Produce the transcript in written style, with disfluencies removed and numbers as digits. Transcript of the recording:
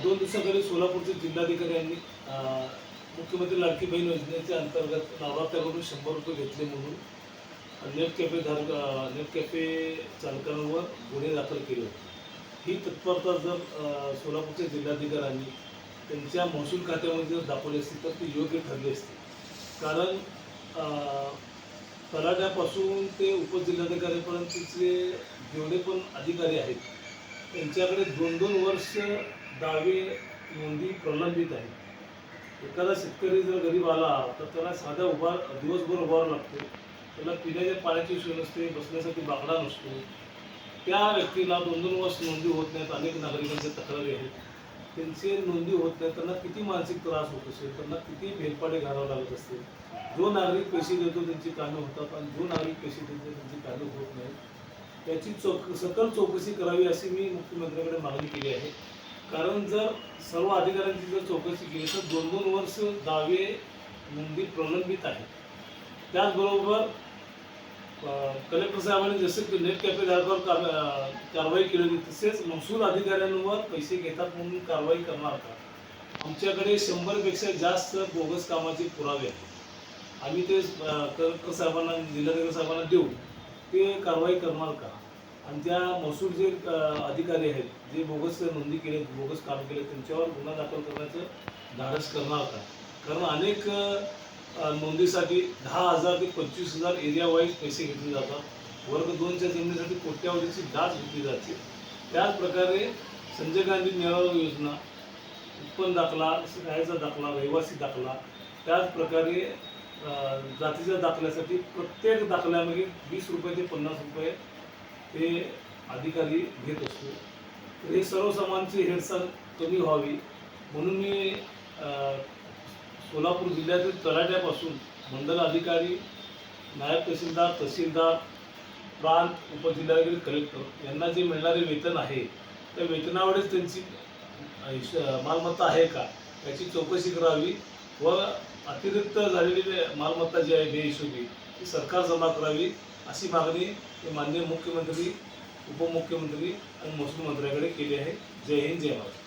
2 दिवसापूर्वी सोलापूरचे जिल्हाधिकारी यांनी मुख्यमंत्री लाडकी बहीण योजनेच्या अंतर्गत लाभार्थ्याकडून 100 रुपये घेतले म्हणून नेट कॅफे चालकांवर गुन्हे दाखल केले होते. ही तत्परता जर सोलापूरच्या जिल्हाधिकाऱ्यांनी त्यांच्या महसूल खात्यामध्ये जर दाखवली असती तर ती योग्य ठरली असती. कारण तलाठ्यापासून ते उपजिल्हाधिकाऱ्यापर्यंतचे जेवढे पण अधिकारी आहेत त्यांच्याकडे 2-2 वर्ष दावे नोंदी प्रलंबित आहेत. एखादा शेतकरी जर गरीब आला तर त्याला साधा दिवसभर उभारावं लागतो. त्याला पिण्याच्या पाण्याची सोय नसते, बसण्यासाठी बाकडा नसतो. त्या व्यक्तीला 2-2 वर्ष नोंदी होत नाहीत. अनेक नागरिकांच्या तक्रारी आहेत, त्यांचे नोंदी होत नाहीत. त्यांना किती मानसिक त्रास होत असेल, त्यांना किती भेलपाडे घालावं लागत असतील. जो नागरिक पैसे देतो त्यांची कामे होतात आणि जो नागरिक पैसे देतो त्यांची कामे होत नाहीत. याची सकल चौकशी करावी अशी मी मुख्यमंत्र्यांकडे मागणी केली आहे. कारण जर सर्व अधिकाऱ्यांची जर चौकशी केली तर 2-2 वर्ष दावे नोंदी प्रलंबित आहेत. त्याचबरोबर कलेक्टर साहेबांनी जसे की नेट कॅफे धारकावर कारवाई केली होती तसेच महसूल अधिकाऱ्यांवर पैसे घेतात म्हणून कारवाई करणार का? आमच्याकडे 100पेक्षा जास्त बोगस कामाचे पुरावे आहेत. आम्ही ते कलेक्टर साहेबांना जिल्हाधिकारी साहेबांना देऊ, ते कारवाई करणार का? आणि त्या महसूल जे अधिकारी आहेत जे बोगस नोंदी केले, बोगस काम केले, त्यांच्यावर गुन्हा दाखल करण्याचं धाडस करणार का? कारण अनेक नोंदीसाठी 10,000 ते 25,000 एरिया वाईज पैसे घेतले जातात. वर्ग 2च्या जमिनीसाठी कोट्यावधीची लाच घेतली जाते. त्याच प्रकारे संजय गांधी मेळावा योजना, उत्पन्न दाखला, राहायचा दाखला, रहिवासी दाखला, त्याच प्रकारे जातीच्या दाखल्यासाठी प्रत्येक दाखल्यामध्ये 20 रुपये ते 50 रुपये हे अधिकारी घेत असतो. तर हे सर्वसामान्यांची हेळसांड कमी व्हावी म्हणून मी सोलापूर जिल्ह्यातील तलाठ्यापासून मंडल अधिकारी, नायब तहसीलदार, तहसीलदार, प्रांत, उपजिल्हाधिकारी, कलेक्टर यांना जे मिळणारे वेतन आहे त्या वेतनावरच त्यांची मालमत्ता आहे का याची चौकशी करावी व अतिरिक्त झालेली मालमत्ता जी आहे बेहिशोबी ती सरकार जमा करावी अशी मागणी माननीय मुख्यमंत्री, उपमुख्यमंत्री आणि महसूल मंत्र्यांकडे केली आहे. जय हिंद, जय महाराष्ट्र.